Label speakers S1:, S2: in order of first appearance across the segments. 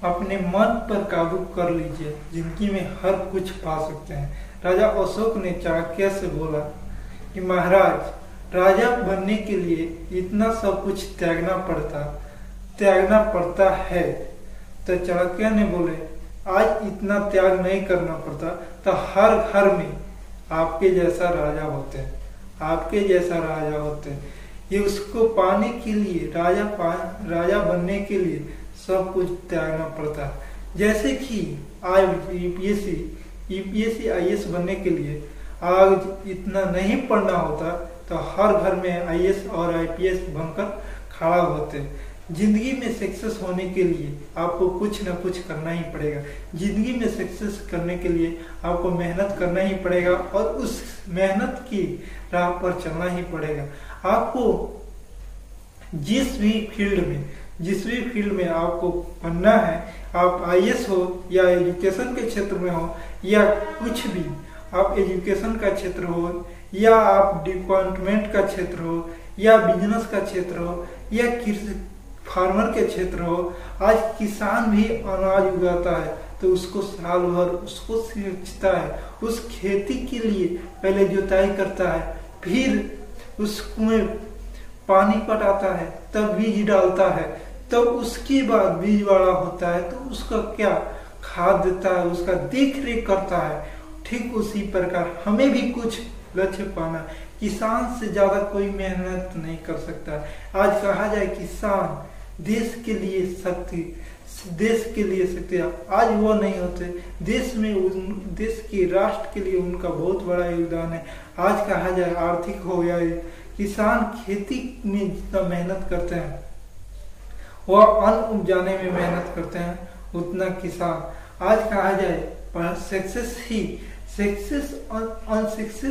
S1: अपने मन पर काबू कर लीजिए, जिंदगी में हर कुछ पा सकते हैं। राजा अशोक ने चाणक्य से बोला कि महाराज, राजा बनने के लिए इतना सब कुछ त्यागना पड़ता है। तो चाणक्य ने बोले, आज इतना त्याग नहीं करना पड़ता तो हर घर में आपके जैसा राजा होते हैं, आपके जैसा राजा होते हैं। ये उसको पाने के लिए, राजा बनने के लिए सब कुछ त्यागना पड़ता है। जैसे कि आज यूपीएससी आईएएस बनने के लिए आज इतना नहीं पढ़ना होता तो हर घर में आईएएस और आईपीएस बनकर खड़ा होते। जिंदगी में सक्सेस होने के लिए आपको कुछ ना कुछ करना ही पड़ेगा। जिंदगी में सक्सेस करने के लिए आपको मेहनत करना ही पड़ेगा और उस मेहनत की राह पर चलना ही पड़ेगा। आपको जिस भी फील्ड में आपको बनना है, आप आईएएस हो या एजुकेशन के क्षेत्र में हो या कुछ भी, आप एजुकेशन का क्षेत्र हो या आप डिपार्टमेंट का क्षेत्र हो या बिजनेस का क्षेत्र हो या कृषि फार्मर के क्षेत्र हो। आज किसान भी अनाज उगाता है तो उसको साल भर उसको सींचता है, उस खेती के लिए पहले जुताई करता है, फिर उस कुएं पानी पटाता है, तब बीज डालता है, तब उसके बाद बीज बड़ा होता है तो उसका क्या खाद देता है, उसका देख रेख करता है। ठीक उसी प्रकार हमें भी कुछ लक्ष्य पाना, किसान से ज्यादा कोई मेहनत नहीं कर सकता। आज कहा जाए किसान देश के लिए शक्ति, आज वो नहीं होते। देश के राष्ट्र के लिए उनका बहुत बड़ा योगदान है। आज कहा जाए आर्थिक हो गया, किसान खेती में जितना मेहनत करते हैं, वह अन्न उपजाने में मेहनत करते हैं, उतना किसान। आज कहा जाए अनसक्सेस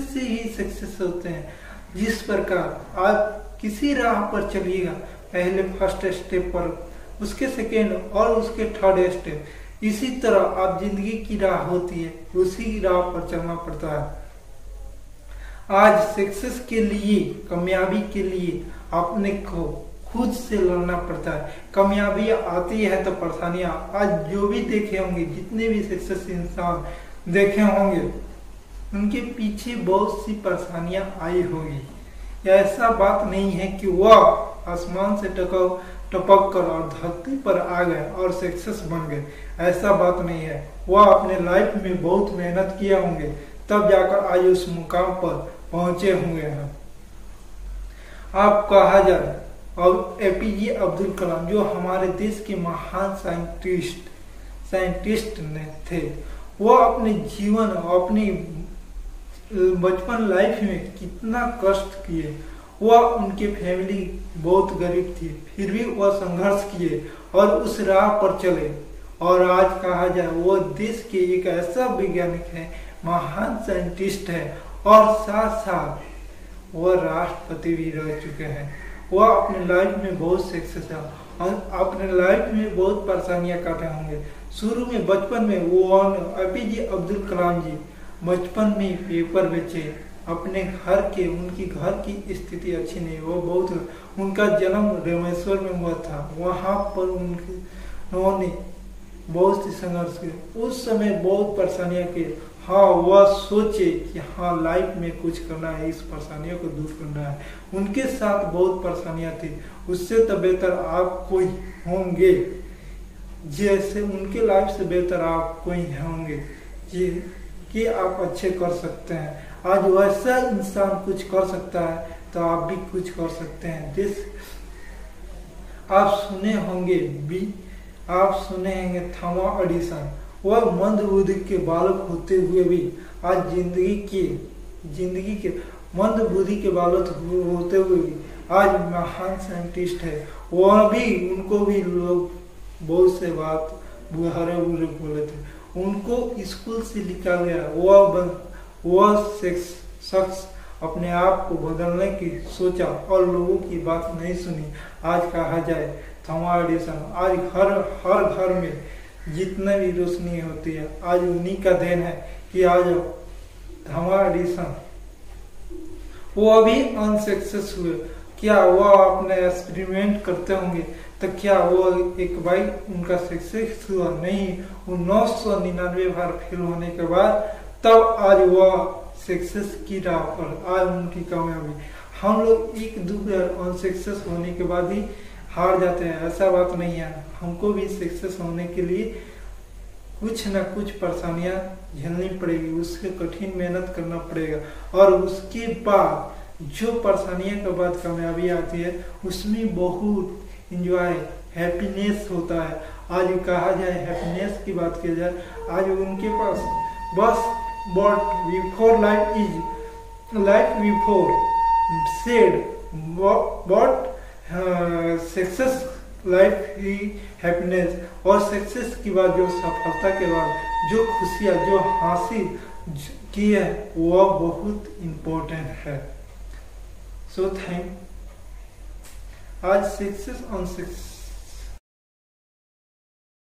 S1: से ही सक्सेस होते हैं। जिस प्रकार आप किसी राह पर चलिएगा, पहले फर्स्ट स्टेप पर, उसके सेकेंड और उसके थर्ड स्टेप, इसी तरह आप जिंदगी की राह होती है, उसी राह पर चलना पड़ता है। आज सक्सेस के लिए, कामयाबी के लिए अपने को खुद से लड़ना पड़ता है। कामयाबी आती है तो परेशानियां, आज जो भी देखे होंगे, जितने भी सक्सेस इंसान देखे होंगे, उनके पीछे बहुत सी परेशानियां आई होगी। ऐसा बात नहीं है कि वह आसमान से टपक कर और धरती पर आ गए और सक्सेस बन गए, ऐसा बात नहीं है। वह अपने लाइफ में बहुत मेहनत किए होंगे, तब जाकर आज उस मुकाम पर पहुंचे होंगे हैं। आप कहा जाए, और एपीजे अब्दुल कलाम जो हमारे देश के महान साइंटिस्ट ने थे, वो अपने जीवन, अपनी बचपन लाइफ में कितना कष्ट किए। वह, उनके फैमिली बहुत गरीब थी, फिर भी वह संघर्ष किए और उस राह पर चले। और आज कहा जाए वो देश के एक ऐसा वैज्ञानिक है, महान साइंटिस्ट है, और साथ साथ वह राष्ट्रपति भी रह चुके हैं। वह अपने लाइफ में बहुत सक्सेस है और अपने लाइफ में बहुत परेशानियां काटे होंगे। शुरू में बचपन में वो एपीजे अब्दुल कलाम जी बचपन में पेपर बेचे अपने घर के, उनकी घर की स्थिति अच्छी नहीं, वो बहुत, उनका जन्म रामेश्वर में हुआ था, वहां पर उन्होंने बहुत सी संघर्ष किए, उस समय बहुत परेशानियां की। हाँ, वह सोचे कि हाँ लाइफ में कुछ करना है, इस परेशानियों को दूर करना है। उनके साथ बहुत परेशानियां थी, उससे तो बेहतर आप कोई होंगे, जैसे उनके लाइफ से बेहतर आप कोई होंगे कि आप अच्छे कर सकते हैं। आज वैसा इंसान कुछ कर सकता है तो आप भी कुछ कर सकते हैं। आप सुने होंगे थॉमस एडिसन, वह मंद बुद्धि के बालक होते हुए भी आज जिंदगी के मंद बुद्धि के बालक होते हुए भी आज महान साइंटिस्ट है। वह भी, उनको भी लोग बहुत से बात बुरे बोले थे, उनको स्कूल से निकाल गया। वह शख्स अपने आप को बदलने की सोचा और लोगों की बात नहीं सुनी। आज कहा जाए थॉमस एडिसन, आज हर घर में जितने भी रोशनी होती है, आज उन्हीं का देन है कि आज थॉमस एडिसन वो अभी अनसक्सेस हुए क्या वो अपने एक्सपेरिमेंट करते होंगे तो क्या वो एक बार उनका सक्सेस हुआ? नहीं, वो 999 बार फेल होने के बाद तब आज वो सक्सेस की राह पर, आज उनकी कामयाबी। हम लोग एक दो बार अनसक्सेस होने के बाद ही हार जाते हैं, ऐसा बात नहीं है। हमको भी सक्सेस होने के लिए कुछ न कुछ परेशानियां झेलनी पड़ेगी, उसके कठिन मेहनत करना पड़ेगा, और उसके बाद जो परेशानियों के बाद कामयाबी आती है उसमें बहुत इंजॉय, हैप्पीनेस होता है। आज कहा जाए हैप्पीनेस की बात की जाए, आज उनके पास बस but before life before said but success life he happiness, और सक्सेस की बाद जो सफलता के बाद जो खुशियाँ जो हासिल की है वह बहुत इम्पोर्टेंट है। सो थैंक आज सक्सेस ऑन सक्सेस